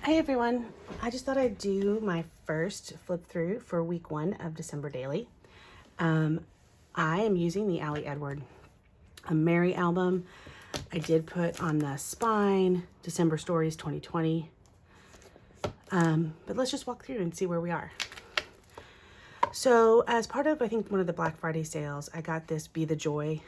Hey everyone, I just thought I'd do my first flip through for week 1 of December Daily. I am using the Allie Edward Mary album. I did put on the spine December Stories 2020, but let's just walk through and see where we are. So as part of, I think, one of the Black Friday sales, I got this Be the Joy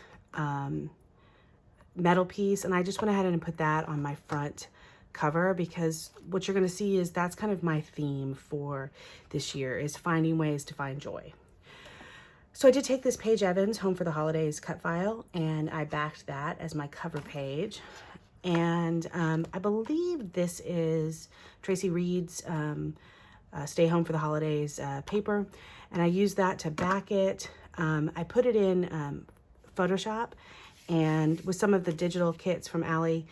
metal piece, and I just went ahead and put that on my front cover because what you're going to see is that's kind of my theme for this year, is finding ways to find joy. So I did take this Paige Evans Home for the Holidays cut file, and I backed that as my cover page. And I believe this is Tracy Reed's Stay Home for the Holidays paper, and I used that to back it. I put it in Photoshop, and with some of the digital kits from Allie,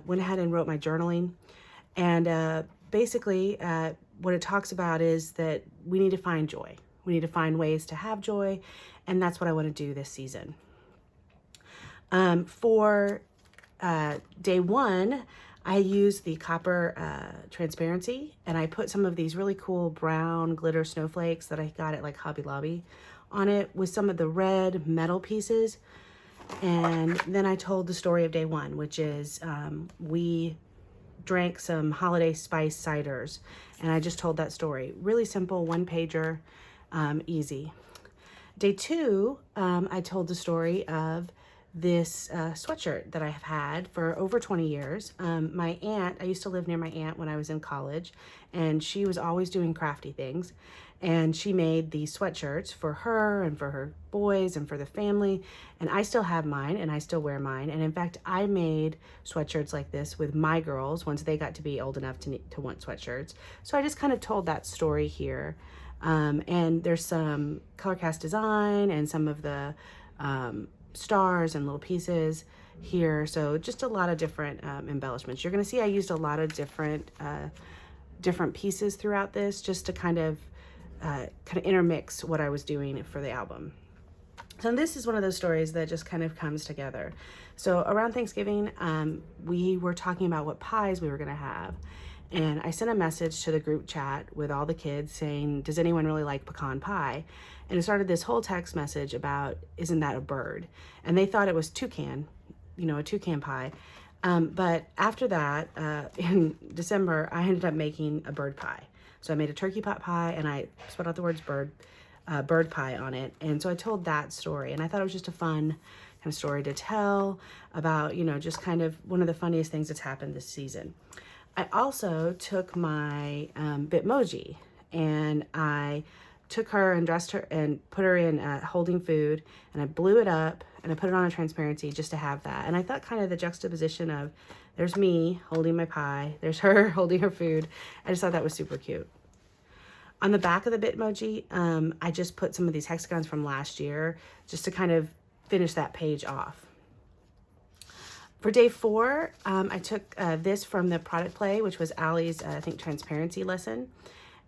went ahead and wrote my journaling. And basically, what it talks about is that we need to find joy. We need to find ways to have joy, and that's what I want to do this season. For day 1, I used the copper transparency, and I put some of these really cool brown glitter snowflakes that I got at like Hobby Lobby on it with some of the red metal pieces. And then I told the story of day 1, which is we drank some holiday spice ciders, and I just told that story. Really simple, 1-pager, easy. Day 2, I told the story of this sweatshirt that I have had for over 20 years. My aunt, I used to live near my aunt when I was in college, and she was always doing crafty things. And she made these sweatshirts for her and for her boys and for the family. And I still have mine, and I still wear mine. And in fact, I made sweatshirts like this with my girls once they got to be old enough to want sweatshirts. So I just kind of told that story here. And there's some color cast design and some of the stars and little pieces here. So just a lot of different embellishments. You're going to see I used a lot of different pieces throughout this, just to kind of intermix what I was doing for the album. So this is one of those stories that just kind of comes together. So around Thanksgiving, we were talking about what pies we were going to have. And I sent a message to the group chat with all the kids saying, does anyone really like pecan pie? And it started this whole text message about, isn't that a bird? And they thought it was toucan, a toucan pie. But after that, in December, I ended up making a bird pie. So I made a turkey pot pie, and I spelled out the words bird pie on it. And so I told that story, and I thought it was just a fun kind of story to tell about, just kind of one of the funniest things that's happened this season. I also took my Bitmoji, and I took her and dressed her and put her in holding food, and I blew it up, and I put it on a transparency just to have that. And I thought kind of the juxtaposition of, there's me holding my pie, there's her holding her food. I just thought that was super cute. On the back of the Bitmoji, I just put some of these hexagons from last year just to kind of finish that page off. For day 4, I took this from the product play, which was Allie's, I think, transparency lesson.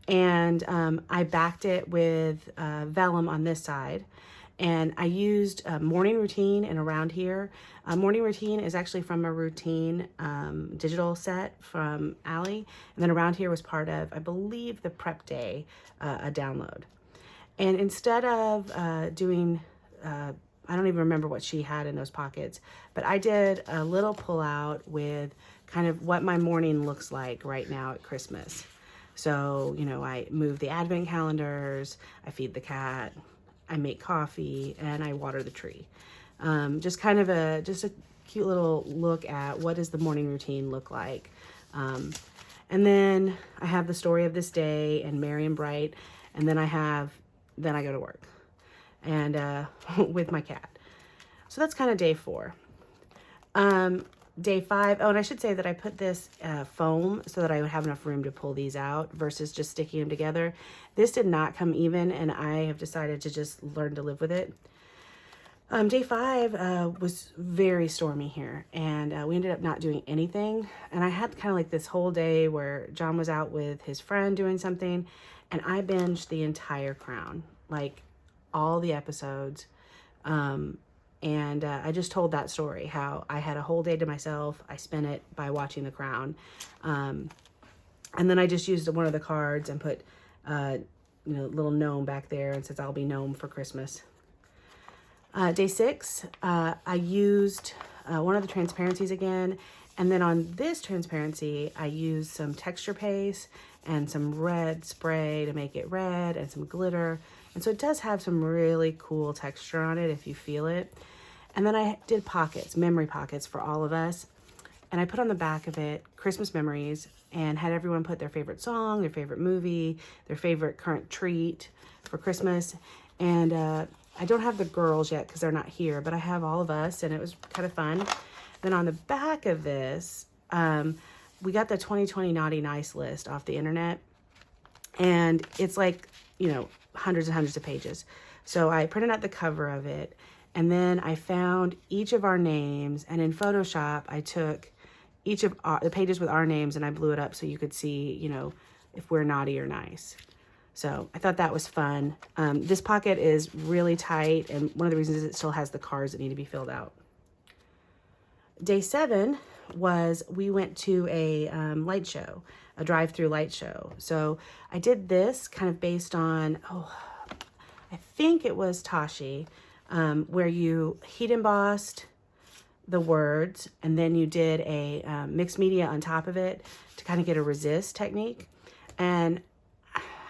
And I backed it with vellum on this side. And I used a morning routine and around here. Morning routine is actually from a routine digital set from Allie. And then around here was part of, I believe, the prep day, a download. And instead of doing, I don't even remember what she had in those pockets, but I did a little pull out with kind of what my morning looks like right now at Christmas. So, I move the advent calendars, I feed the cat, I make coffee, and I water the tree. Just kind of a cute little look at what does the morning routine look like. And then I have the story of this day and Merry and Bright, and then I go to work and with my cat. So that's kind of day 4. Day 5, and I should say that I put this foam so that I would have enough room to pull these out versus just sticking them together. This did not come even, and I have decided to just learn to live with it. Day 5 was very stormy here, and we ended up not doing anything. And I had kind of like this whole day where John was out with his friend doing something, and I binged the entire Crown, like all the episodes. And I just told that story, how I had a whole day to myself. I spent it by watching The Crown. And then I just used one of the cards and put, little gnome back there and says, I'll be gnome for Christmas. Day 6, I used one of the transparencies again. And then on this transparency, I used some texture paste and some red spray to make it red and some glitter. And so it does have some really cool texture on it if you feel it. And then I did pockets, memory pockets for all of us. And I put on the back of it Christmas memories and had everyone put their favorite song, their favorite movie, their favorite current treat for Christmas. And I don't have the girls yet because they're not here, but I have all of us, and it was kind of fun. Then on the back of this, we got the 2020 Naughty Nice list off the internet. And it's like, hundreds and hundreds of pages. So I printed out the cover of it. And then I found each of our names. And in Photoshop, I took each of the pages with our names and I blew it up so you could see, if we're naughty or nice. So I thought that was fun. This pocket is really tight. And one of the reasons is it still has the cards that need to be filled out. Day 7 was we went to a light show, a drive-through light show. So I did this kind of based on, I think it was Tashi, where you heat embossed the words and then you did a mixed media on top of it to kind of get a resist technique. And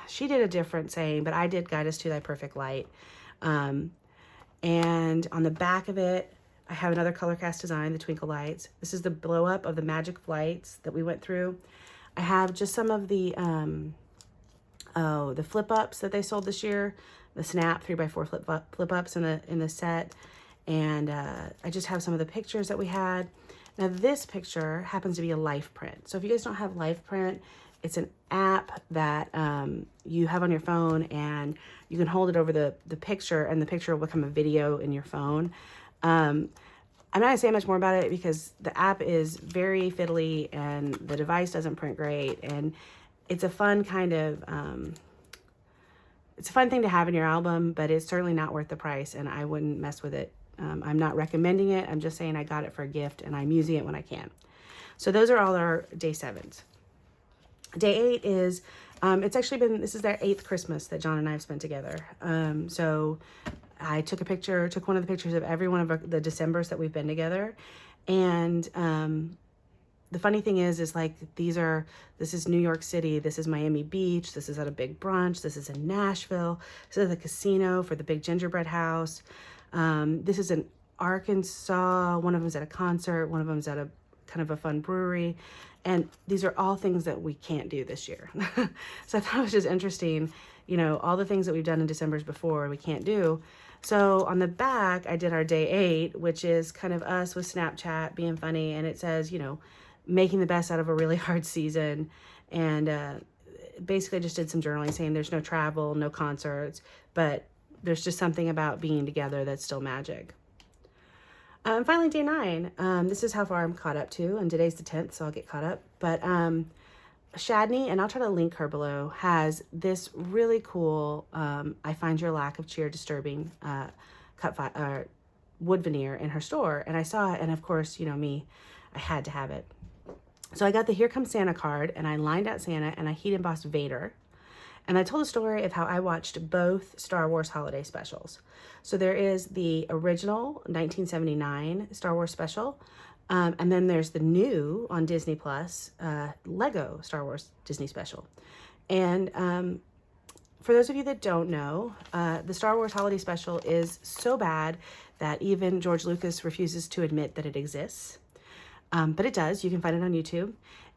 she did a different saying, but I did Guide Us to Thy Perfect Light. And on the back of it, I have another color cast design, the Twinkle Lights. This is the blow up of the magic flights that we went through. I have just some of the flip ups that they sold this year, the Snap 3x4 flip ups in the set. And I just have some of the pictures that we had. Now this picture happens to be a life print. So if you guys don't have life print, it's an app that you have on your phone and you can hold it over the picture and the picture will become a video in your phone. I'm not gonna say much more about it because the app is very fiddly and the device doesn't print great, and it's a fun kind of it's a fun thing to have in your album, but it's certainly not worth the price and I wouldn't mess with it. I'm not recommending it. I'm just saying I got it for a gift and I'm using it when I can. So those are all our day 7s. Day 8 is it's actually been, this is their 8th Christmas that John and I have spent together. So I took one of the pictures of every one of the Decembers that we've been together. And the funny thing is like, this is New York City, this is Miami Beach, this is at a big brunch, this is in Nashville, this is the casino for the big gingerbread house. This is in Arkansas, one of them's at a concert, one of them's at a kind of a fun brewery. And these are all things that we can't do this year. So I thought it was just interesting, all the things that we've done in Decembers before we can't do. So on the back, I did our day 8, which is kind of us with Snapchat being funny. And it says, making the best out of a really hard season. And basically just did some journaling saying there's no travel, no concerts, but there's just something about being together that's still magic. And finally, day 9. This is how far I'm caught up to, and today's the 10th, so I'll get caught up. But Shadney, and I'll try to link her below, has this really cool, I find your lack of cheer disturbing wood veneer in her store. And I saw it, and of course, me, I had to have it. So I got the Here Comes Santa card, and I lined out Santa, and I heat embossed Vader. And I told a story of how I watched both Star Wars holiday specials. So there is the original 1979 Star Wars special. And then there's the new on Disney Plus, Lego Star Wars Disney special. And for those of you that don't know, the Star Wars holiday special is so bad that even George Lucas refuses to admit that it exists. But it does. You can find it on YouTube.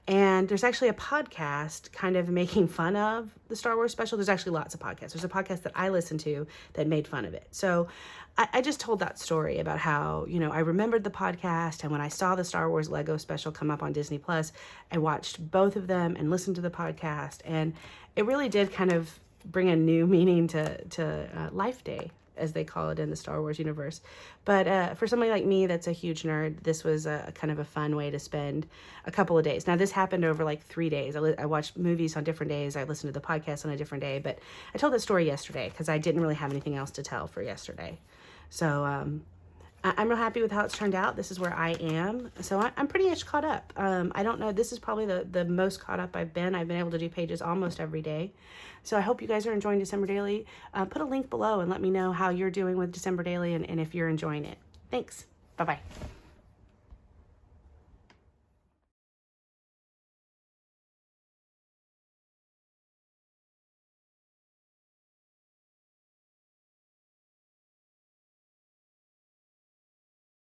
And there's actually a podcast kind of making fun of the Star Wars special. There's actually lots of podcasts. There's a podcast that I listened to that made fun of it. So I just told that story about how, I remembered the podcast. And when I saw the Star Wars Lego special come up on Disney Plus, I watched both of them and listened to the podcast. And it really did kind of bring a new meaning to Life Day, as they call it in the Star Wars universe. But for somebody like me that's a huge nerd, this was a kind of a fun way to spend a couple of days. Now, this happened over like 3 days. I watched movies on different days. I listened to the podcast on a different day. But I told that story yesterday because I didn't really have anything else to tell for yesterday. So I'm real happy with how it's turned out. This is where I am. So I'm pretty much caught up. I don't know. This is probably the most caught up I've been. I've been able to do pages almost every day. So I hope you guys are enjoying December Daily. Put a link below and let me know how you're doing with December Daily and if you're enjoying it. Thanks. Bye-bye.